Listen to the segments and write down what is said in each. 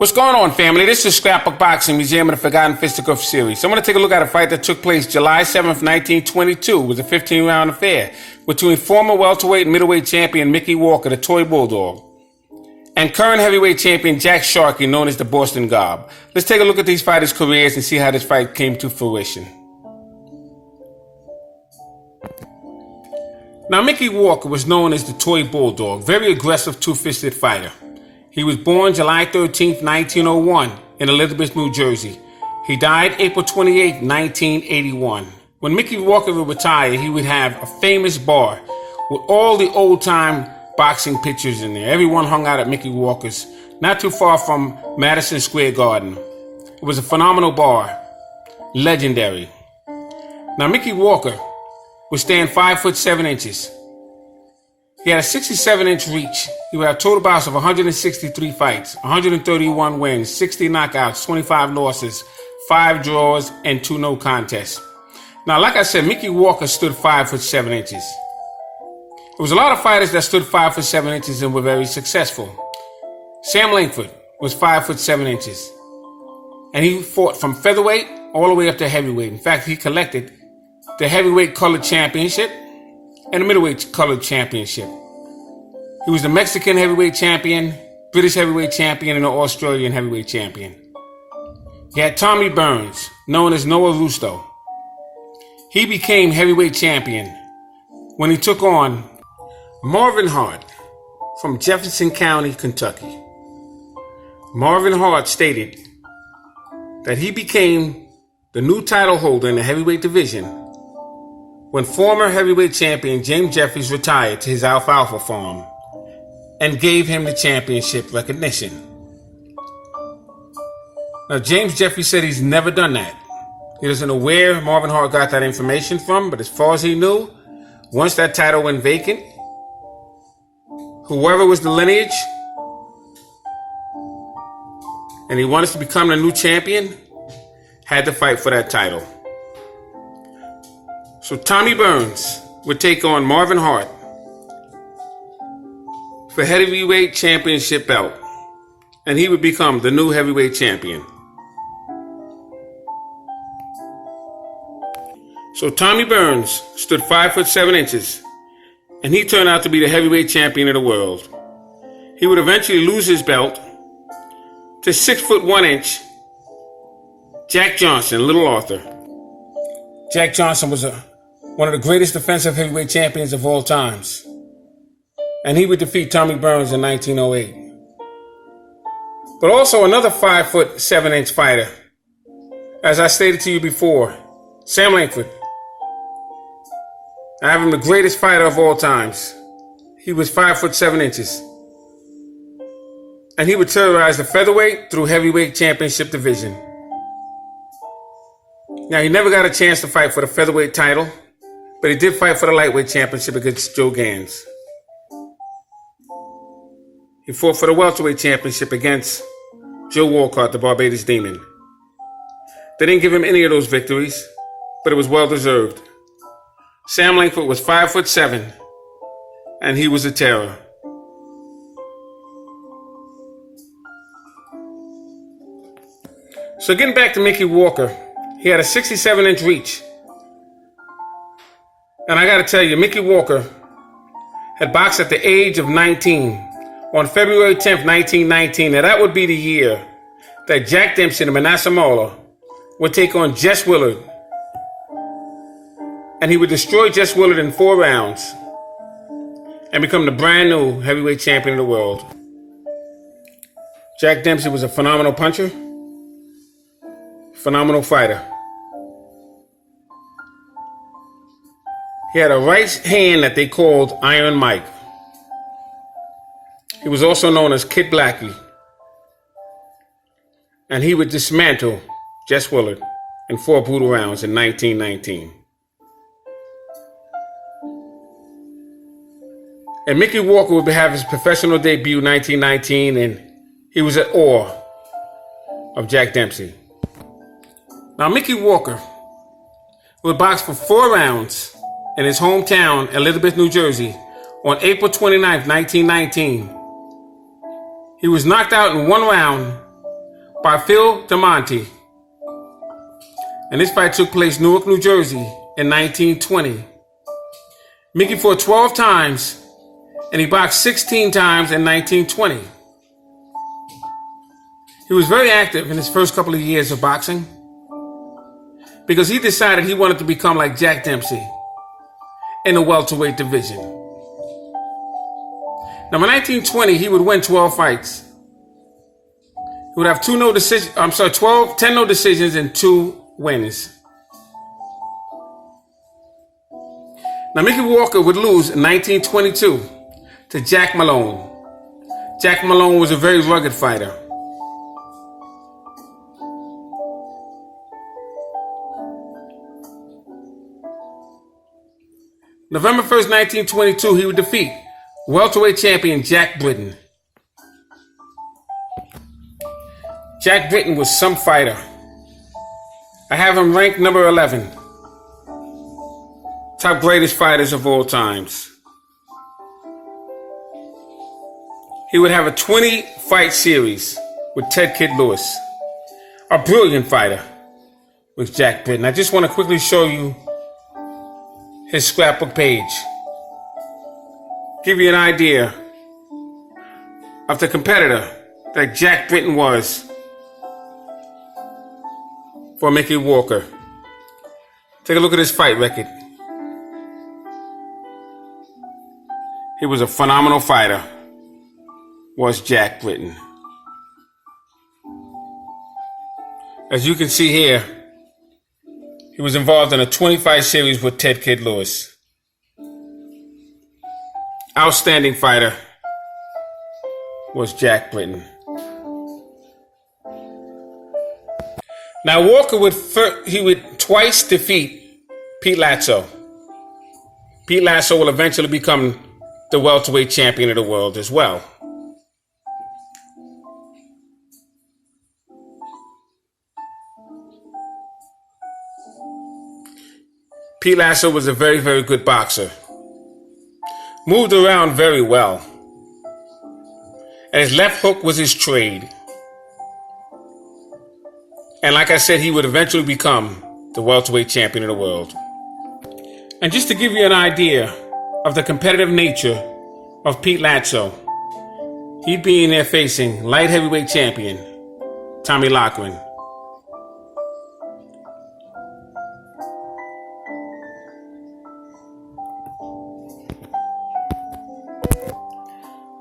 What's going on, family? This is Scrapbook Boxing Museum of the Forgotten Fisticuffs series. So I'm going to take a look at a fight that took place July 7th, 1922. It was a 15-round affair between former welterweight and middleweight champion Mickey Walker, the Toy Bulldog, and current heavyweight champion Jack Sharkey, known as the Boston Gob. Let's take a look at these fighters' careers and see how this fight came to fruition. Now, Mickey Walker was known as the Toy Bulldog, very aggressive two-fisted fighter. He was born July 13th, 1901 in Elizabeth, New Jersey. He died April 28th, 1981. When Mickey Walker would retire, he would have a famous bar with all the old-time boxing pictures in there. Everyone hung out at Mickey Walker's, not too far from Madison Square Garden. It was a phenomenal bar, legendary. Now, Mickey Walker would stand 5'7". He had a 67-inch reach. He would have total bouts of 163 fights, 131 wins, 60 knockouts, 25 losses, 5 draws, and 2 no contests. Now, like I said, Mickey Walker stood 5'7". There was a lot of fighters that stood 5'7" and were very successful. Sam Langford was 5'7", and he fought from featherweight all the way up to heavyweight. In fact, he collected the heavyweight colored championship and the middleweight colored championship. He was the Mexican heavyweight champion, British heavyweight champion, and the Australian heavyweight champion. He had Tommy Burns, known as Noah Rusto. He became heavyweight champion when he took on Marvin Hart from Jefferson County, Kentucky. Marvin Hart stated that he became the new title holder in the heavyweight division when former heavyweight champion James Jeffries retired to his alfalfa farm and gave him the championship recognition. Now, James Jeffries said he's never done that. He doesn't know where Marvin Hart got that information from, but as far as he knew, once that title went vacant, whoever was the lineage and he wanted to become the new champion had to fight for that title. So Tommy Burns would take on Marvin Hart for heavyweight championship belt, and he would become the new heavyweight champion. So Tommy Burns stood 5'7", and he turned out to be the heavyweight champion of the world. He would eventually lose his belt to 6'1" Jack Johnson, Little Arthur. Jack Johnson was one of the greatest defensive heavyweight champions of all times, and he would defeat Tommy Burns in 1908. But also another 5'7" fighter, as I stated to you before, Sam Langford. I have him the greatest fighter of all times. He was 5'7", and he would terrorize the featherweight through heavyweight championship division. Now, he never got a chance to fight for the featherweight title, but he did fight for the lightweight championship against Joe Gans. He fought for the welterweight championship against Joe Walcott, the Barbados Demon. They didn't give him any of those victories, but it was well deserved. Sam Langford was 5'7", and he was a terror. So getting back to Mickey Walker, he had a 67-inch reach. And I gotta tell you, Mickey Walker had boxed at the age of 19 on February 10th, 1919. Now that would be the year that Jack Dempsey, the Manasseh Mauler, would take on Jess Willard. And he would destroy Jess Willard in 4 rounds and become the brand new heavyweight champion of the world. Jack Dempsey was a phenomenal puncher, phenomenal fighter. He had a right hand that they called Iron Mike. He was also known as Kid Blackie. And he would dismantle Jess Willard in 4 brutal rounds in 1919. And Mickey Walker would have his professional debut in 1919, and he was at awe of Jack Dempsey. Now, Mickey Walker would box for 4 rounds in his hometown, Elizabeth, New Jersey, on April 29th, 1919. He was knocked out in 1 round by Phil DeMonte. And this fight took place in Newark, New Jersey in 1920. Mickey fought 12 times and he boxed 16 times in 1920. He was very active in his first couple of years of boxing because he decided he wanted to become like Jack Dempsey in the welterweight division. Now, in 1920, he would win 12 fights. He would have 10 no decisions and 2 wins. Now, Mickey Walker would lose in 1922 to Jack Malone. Jack Malone was a very rugged fighter. November 1st, 1922, he would defeat welterweight champion Jack Britton. Jack Britton was some fighter. I have him ranked number 11. Top greatest fighters of all times. He would have a 20-fight series with Ted Kid Lewis. A brilliant fighter with Jack Britton. I just want to quickly show you his scrapbook page. Give you an idea of the competitor that Jack Britton was for Mickey Walker. Take a look at his fight record. He was a phenomenal fighter, was Jack Britton. As you can see here, he was involved in a 20-fight series with Ted Kid Lewis. Outstanding fighter was Jack Britton. Now Walker would twice defeat Pete Latzo. Pete Latzo will eventually become the welterweight champion of the world as well. Pete Latzo was a very, very good boxer. Moved around very well. And his left hook was his trade. And like I said, he would eventually become the welterweight champion of the world. And just to give you an idea of the competitive nature of Pete Latzo, he'd be in there facing light heavyweight champion Tommy Loughran.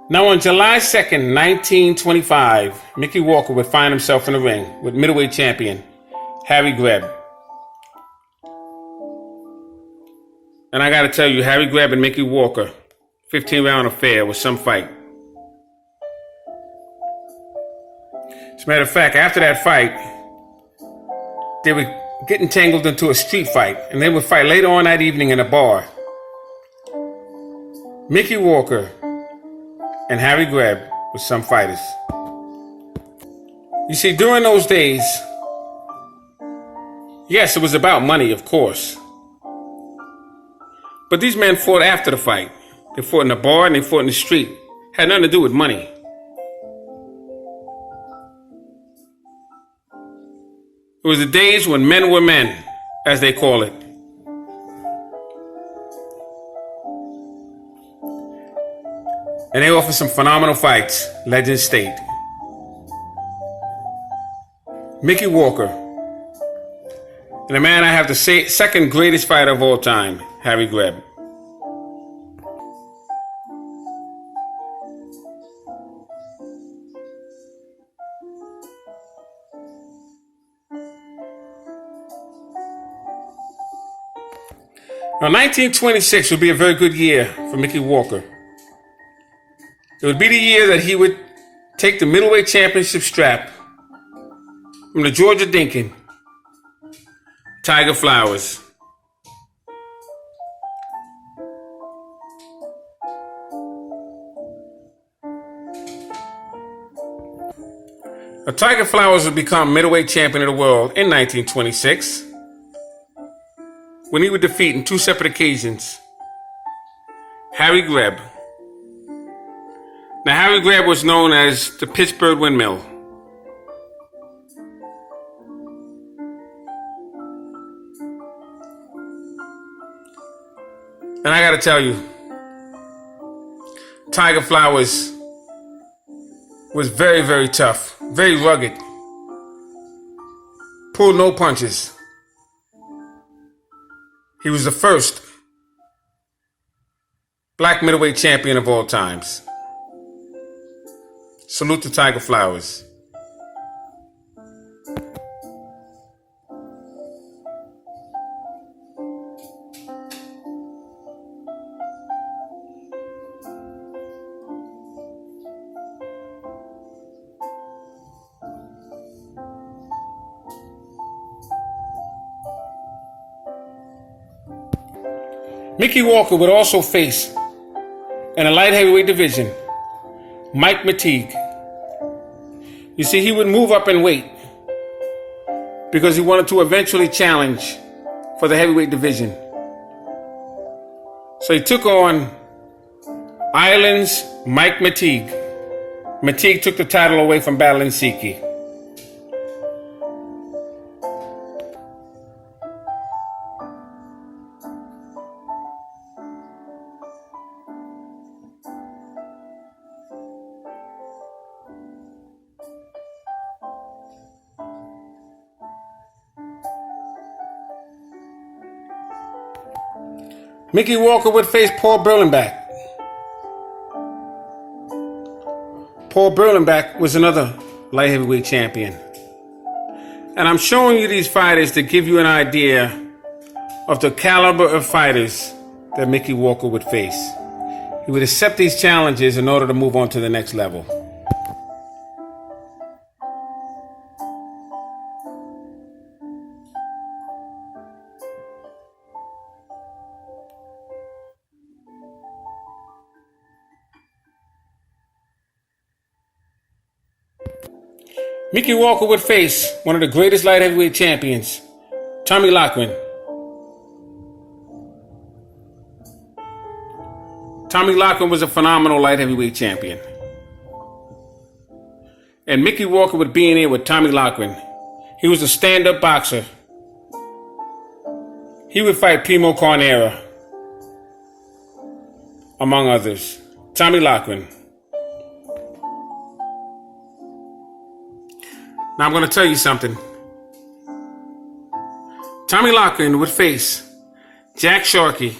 Now on July 2nd, 1925, Mickey Walker would find himself in the ring with middleweight champion Harry Greb. And I gotta tell you, Harry Greb and Mickey Walker, 15-round affair was some fight. As a matter of fact, after that fight, they were getting tangled into a street fight, and they would fight later on that evening in a bar. Mickey Walker and Harry Greb were some fighters. You see, during those days, yes, it was about money, of course. But these men fought after the fight. They fought in the bar and they fought in the street. Had nothing to do with money. It was the days when men were men, as they call it. And they offer some phenomenal fights, legend state. Mickey Walker. And the man I have to say, second greatest fighter of all time, Harry Greb. Now, 1926 would be a very good year for Mickey Walker. It would be the year that he would take the middleweight championship strap from the Georgia Dinkin, Tiger Flowers. Now, Tiger Flowers would become middleweight champion of the world in 1926 when he would defeat in 2 separate occasions Harry Greb. Now, Harry Greb was known as the Pittsburgh Windmill. And I gotta tell you, Tiger Flowers was very, very tough, very rugged. Pulled no punches. He was the first black middleweight champion of all times. Salute to Tiger Flowers. Mickey Walker would also face, in a light heavyweight division, Mike Mateague. You see, he would move up in weight because he wanted to eventually challenge for the heavyweight division. So he took on Ireland's Mike Mateague. Mateague took the title away from Battling Sharkey. Mickey Walker would face Paul Berlenbach. Paul Berlenbach was another light heavyweight champion. And I'm showing you these fighters to give you an idea of the caliber of fighters that Mickey Walker would face. He would accept these challenges in order to move on to the next level. Mickey Walker would face one of the greatest light heavyweight champions, Tommy Loughran. Tommy Loughran was a phenomenal light heavyweight champion. And Mickey Walker would be in here with Tommy Loughran. He was a stand-up boxer. He would fight Primo Carnera, among others. Tommy Loughran. Now I'm going to tell you something. Tommy Loughran would face Jack Sharkey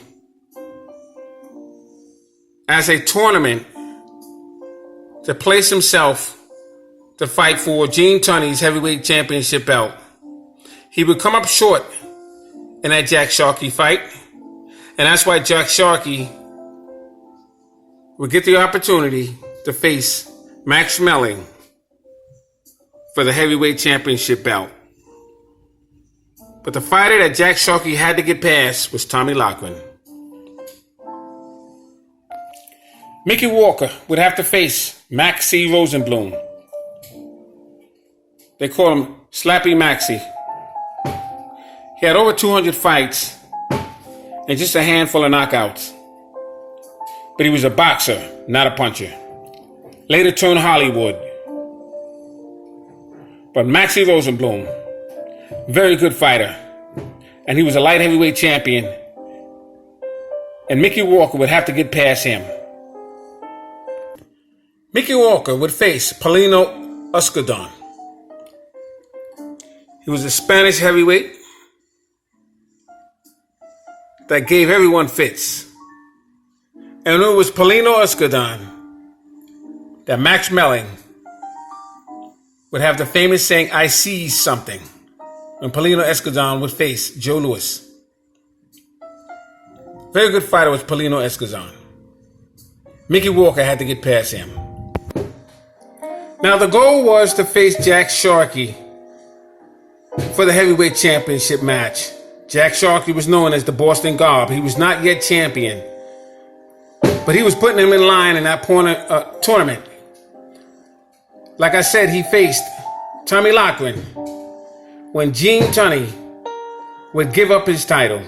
as a tournament to place himself to fight for Gene Tunney's heavyweight championship belt. He would come up short in that Jack Sharkey fight, and that's why Jack Sharkey would get the opportunity to face Max Schmeling for the heavyweight championship belt. But the fighter that Jack Sharkey had to get past was Tommy Loughran. Mickey Walker would have to face Maxie Rosenblum. They call him Slappy Maxie. He had over 200 fights and just a handful of knockouts. But he was a boxer, not a puncher. Later turned Hollywood. But Maxie Rosenblum, very good fighter. And he was a light heavyweight champion. And Mickey Walker would have to get past him. Mickey Walker would face Paulino Escudon. He was a Spanish heavyweight that gave everyone fits. And it was Paulino Escudon that Max Schmeling would have the famous saying, "I see something," when Paulino Escudon would face Joe Louis. Very good fighter was Paulino Escudon. Mickey Walker had to get past him. Now the goal was to face Jack Sharkey for the heavyweight championship match. Jack Sharkey was known as the Boston Gob. He was not yet champion, but he was putting him in line in that tournament. Like I said, he faced Tommy Loughran when Gene Tunney would give up his title.